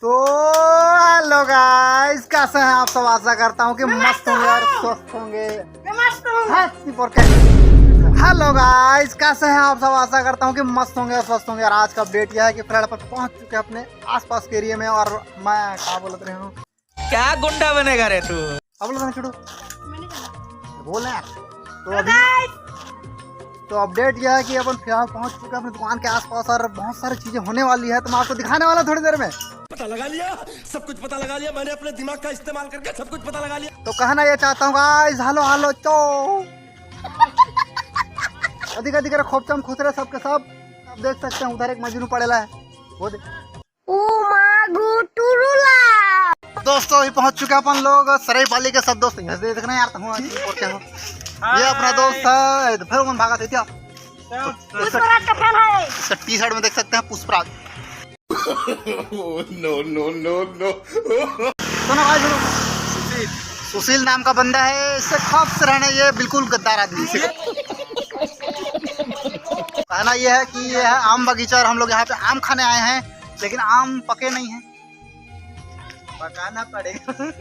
तो hello guys, कैसे हैं आप सब। आशा करता हूँ कि मस्त होंगे और स्वस्थ होंगे। हेलो गाइस, कैसे हैं आप सब। आशा करता हूँ कि मस्त होंगे और स्वस्थ होंगे। और आज का अपडेट यह है कि फ्रेंड पर पहुंच चुके हैं अपने आसपास के एरिया में। और मैं क्या बोल रहे हूँ, क्या गुंडा बनेगा रे तू। अब लोग छोड़ो बोल रहे हैं। तो अपडेट यह है कि अपन फिलहाल पहुंच चुके हैं अपनी दुकान के आसपास और बहुत सारी चीजें होने वाली है। तो मैं आपको दिखाने वाला थोड़ी देर में। पता लगा लिया, सब कुछ पता लगा लिया। मैंने अपने दिमाग का इस्तेमाल करके सब कुछ पता लगा लिया। तो कहना ये चाहता हूँ गाइस, हेलो चो अधिक अधिक खोपचम खुसरे सबके सब। आप देख सकते हैं उधर एक मजनू पड़ेला है, वो देख। दोस्तों अभी पहुंच चुके हैं अपन लोग सराय पाली के सब दोस्त। देख रहे हैं यार, ये अपना दोस्त है। फिर कौन भागा थे क्या, टी शर्ट में देख सकते हैं पुष्पराज। नो। सुनो भाई, सुशील नाम का बंदा है। इससे खौफ से रहना, ये बिल्कुल गद्दार आदमी से। कहना ये है कि ये है आम बगीचा और हम लोग यहाँ पे आम खाने आए हैं, लेकिन आम पके नहीं हैं, पकाना पड़ेगा।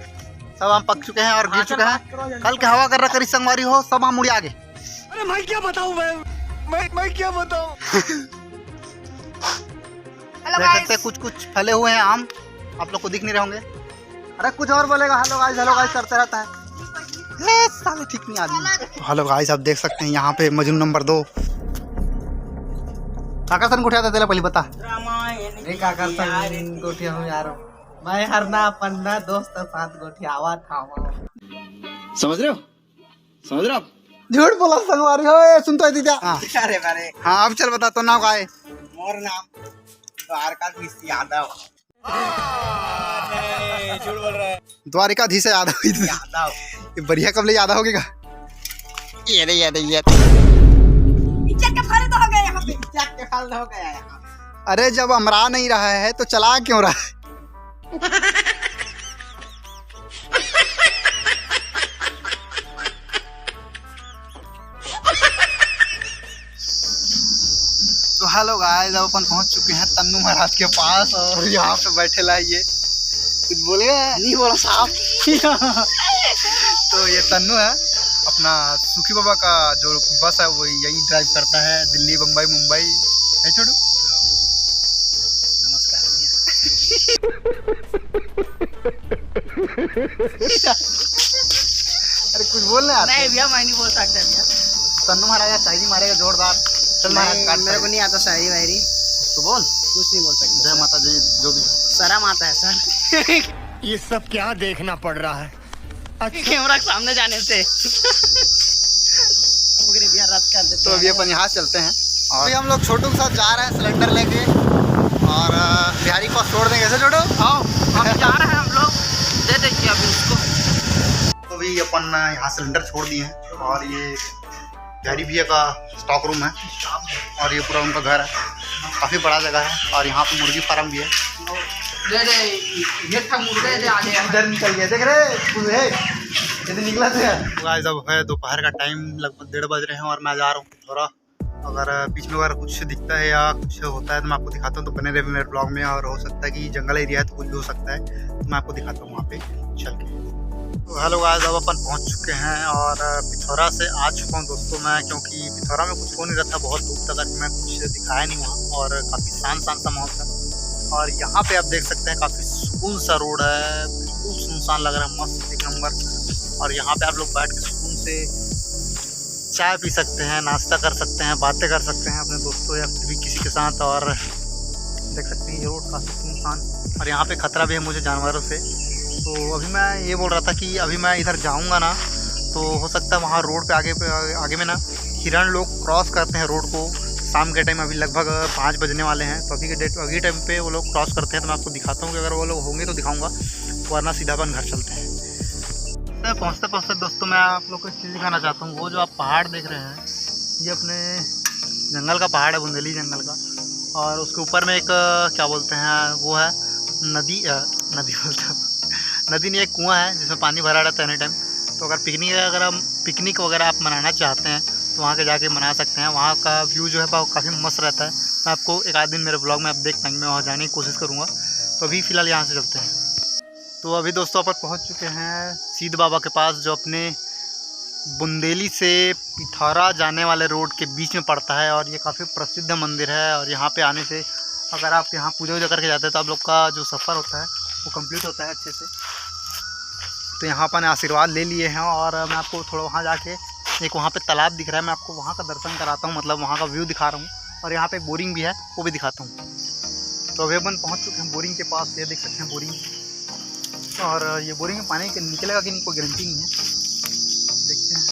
सब आम पक चुके हैं और गिर चुके हैं। कल के हवा कर रहा करी संगवारी हो, सब आम उड़ आगे। अरे मैं क्या बताऊं, मैं क्या बताऊं। देख सकते हैं कुछ फैले हुए हैं आम, आप लोग को दिख नहीं रहे होंगे। अरे कुछ और बोलेगा हेलो गाइस करते रहता है। साले ठीक नहीं आदमी। तो हेलो गाइस, आप देख सकते हैं यहाँ पे मजनू नंबर 2 काकरसन गुठिया था। पहले बता काकरसन गोठिया हूँ यार, मैं हरना पन्ना दोस्त साथ गोठिया आवा था। समझ रहे हो झूठ बोला संगवारी हो। सुन तो दीदा। अरे बारे हाँ अब चल बता तो नाम का है। मोर नाम द्वारकाधीश यादव। झूठ बोल रहा है। द्वारिकाधीश यादव। ये बढ़िया कब ले यादव हो गया। ये अरे जब अमरा नहीं रहा है तो चला क्यों रहा है। तो हेलो गाइस, अब अपन पहुंच चुके हैं तन्नू महाराज के पास। और यहाँ पे बैठे ला ये कुछ बोलेगा नहीं, बोला साहब। तो ये तन्नू है, अपना सुखी बाबा का जो बस है वो यही ड्राइव करता है, दिल्ली बम्बई मुंबई है। छोड़ो नमस्कार भैया। अरे कुछ बोलने यार। नहीं भैया, मैं नहीं बोल सकता भैया। तन्नू महाराज शायरी मारेगा जोरदार। चल महाराज, मेरे को नहीं आता शायरी वायरी, तो बोल। कुछ नहीं बोल सकता। जय माता दी, जो भी शर्म आता है सर। ये सब क्या देखना पड़ रहा है। कैमरा के सामने जाने से। तो अभी अपन यहाँ चलते हैं और अभी हम लोग छोटू के साथ जा रहे हैं सिलेंडर लेके। और बिहारी को छोड़ देंगे। कैसे छोटू? आओ हम जा रहे हैं, हम लोग दे देंगे अभी उसको। तो अभी अपन यहाँ सिलेंडर छोड़ दिए हैं और ये बिहारी भैया का स्टॉक रूम है और ये पूरा उनका घर है। काफ़ी बड़ा जगह है और यहाँ पे मुर्गी फार्म भी है। ये था मुर्गे दे आगे इधर निकल गया, देख रहे इधर निकला था। गाइस अब है दोपहर का टाइम, लगभग 1:30 बज रहे हैं और मैं जा रहा हूँ थोड़ा। अगर बीच में अगर कुछ दिखता है या कुछ होता है तो मैं आपको दिखाता हूँ। तो बने रहे मेरे ब्लॉग में। और हो सकता है कि जंगल एरिया है तो कुछ भी हो सकता है, तो मैं आपको दिखाता हूँ वहाँ पे चल के। तो हेलो गाइस, अब अपन पहुँच चुके हैं और पिथौरा से आ चुका हूँ दोस्तों मैं, क्योंकि पिथौरा में कुछ हो नहीं रहा था बहुत दूर तक। मैं कुछ दिखाया नहीं वहाँ और काफ़ी शांत सा माहौल था। और यहाँ पे आप देख सकते हैं काफ़ी सुकून सा रोड है, बिल्कुल सुनसान लग रहा है, मस्त एक नंबर। और यहाँ पे आप लोग बैठ के सुकून से चाय पी सकते हैं, नाश्ता कर सकते हैं, बातें कर सकते हैं अपने दोस्तों या फिर भी किसी के साथ। और देख सकते हैं ये रोड काफ़ी सुनसान और यहाँ पे खतरा भी है मुझे जानवरों से। तो अभी मैं ये बोल रहा था कि अभी मैं इधर जाऊँगा ना तो हो सकता है वहाँ रोड पे आगे में ना हिरण लोग क्रॉस करते हैं रोड को शाम के टाइम। अभी लगभग 5 बजने वाले हैं, तो अभी टाइम पे वो लोग क्रॉस करते हैं। तो मैं आपको दिखाता हूँ कि अगर वो लोग होंगे तो दिखाऊंगा, वरना सीधा अपन घर चलते हैं। पहुँचते दोस्तों मैं आप लोग को एक चीज़ दिखाना चाहता हूँ। वो जो आप पहाड़ देख रहे हैं ये अपने जंगल का पहाड़ है, बुंदेली जंगल का। और उसके ऊपर में एक क्या बोलते हैं वो है नदी नहीं, एक कुआँ है जिसमें पानी भरा रहता है एनी टाइम। तो अगर पिकनिक वगैरह आप मनाना चाहते हैं तो वहाँ के जाके मना सकते हैं। वहाँ का व्यू जो है काफ़ी मस्त रहता है। मैं आपको एक आध दिन मेरे ब्लॉग में आप देख पाएंगे, मैं वहाँ जाने की कोशिश करूँगा। तो अभी फ़िलहाल यहाँ से चलते हैं। तो अभी दोस्तों अपन पहुँच चुके हैं सीध बाबा के पास, जो अपने बुंदेली से पिथौरा जाने वाले रोड के बीच में पड़ता है। और ये काफ़ी प्रसिद्ध मंदिर है, और यहाँ पे आने से अगर आप यहाँ पूजा वूजा करके जाते हैं तो आप लोग का जो सफ़र होता है वो कंप्लीट होता है अच्छे से। तो यहाँ अपन आशीर्वाद ले लिए हैं, और मैं आपको थोड़ा वहाँ जाके एक वहाँ पे तालाब दिख रहा है, मैं आपको वहाँ का दर्शन कराता हूँ, मतलब वहाँ का व्यू दिखा रहा हूँ। और यहाँ पे एक बोरिंग भी है, वो भी दिखाता हूँ। तो अभी अपन पहुँच चुके हैं बोरिंग के पास। ये देख सकते हैं बोरिंग, और ये बोरिंग में पानी निकलेगा कि नहीं कोई गारंटी नहीं है, देखते हैं।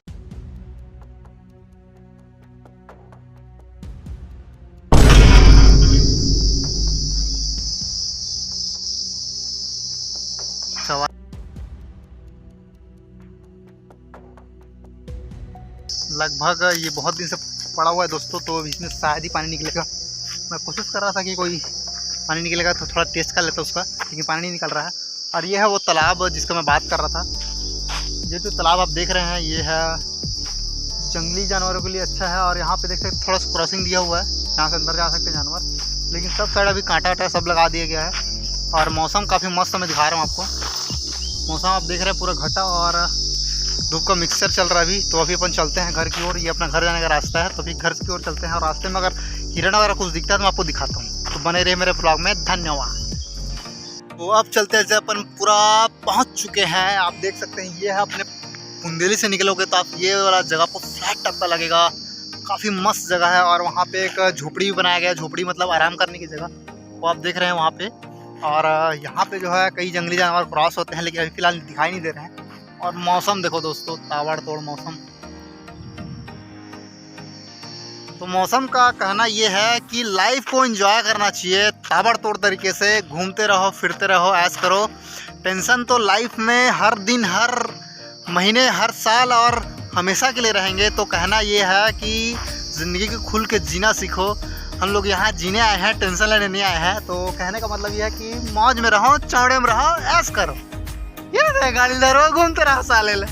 लगभग ये बहुत दिन से पड़ा हुआ है दोस्तों, तो इसमें शायद ही पानी निकलेगा। मैं कोशिश कर रहा था कि कोई पानी निकलेगा तो थोड़ा टेस्ट कर लेता उसका, लेकिन पानी नहीं निकल रहा है। और ये है वो तालाब जिसका मैं बात कर रहा था। ये जो तालाब आप देख रहे हैं ये है जंगली जानवरों के लिए अच्छा है। और यहाँ पे देख सकते थोड़ा सा क्रॉसिंग दिया हुआ है, यहाँ से अंदर जा सकते हैं जानवर, लेकिन सब साइड अभी कांटा वाटा सब लगा दिया गया है। और मौसम काफ़ी मस्त मैं दिखा रहा हूँ आपको। मौसम आप देख रहे हैं पूरा घटा और धूप का मिक्सचर चल रहा है अभी। तो अभी अपन चलते हैं घर की ओर, ये अपना घर जाने का रास्ता है, तो अभी घर की ओर चलते हैं। और रास्ते में अगर हिरण वगैरह कुछ दिखता है तो मैं आपको दिखाता हूँ, तो बने रहे मेरे ब्लॉग में। धन्यवाद। तो अब चलते हैं, अपन पूरा पहुँच चुके हैं। आप देख सकते हैं ये है अपने बुंदेली से निकलोगे तो आप ये वाला जगह को फ्लैट टाइप का लगेगा, काफ़ी मस्त जगह है। और वहाँ पे एक झोपड़ी भी बनाया गया है, झोपड़ी मतलब आराम करने की जगह, वो आप देख रहे हैं वहाँ पे। और यहाँ पे जो है कई जंगली जानवर क्रॉस होते हैं, लेकिन अभी फ़िलहाल दिखाई नहीं दे रहे हैं। और मौसम देखो दोस्तों, ताबड़तोड़ मौसम। तो मौसम का कहना ये है कि लाइफ को एंजॉय करना चाहिए ताबड़तोड़ तरीके से। घूमते रहो, फिरते रहो, ऐश करो। टेंशन तो लाइफ में हर दिन, हर महीने, हर साल और हमेशा के लिए रहेंगे। तो कहना ये है कि ज़िंदगी को खुल के जीना सीखो। हम लोग यहाँ जीने आए हैं, टेंशन लेने नहीं आए हैं। तो कहने का मतलब ये है कि मौज में रहो, चौड़े में रहो, ऐश करो। ये गाड़ी धरो, घूमते रहो साले ले।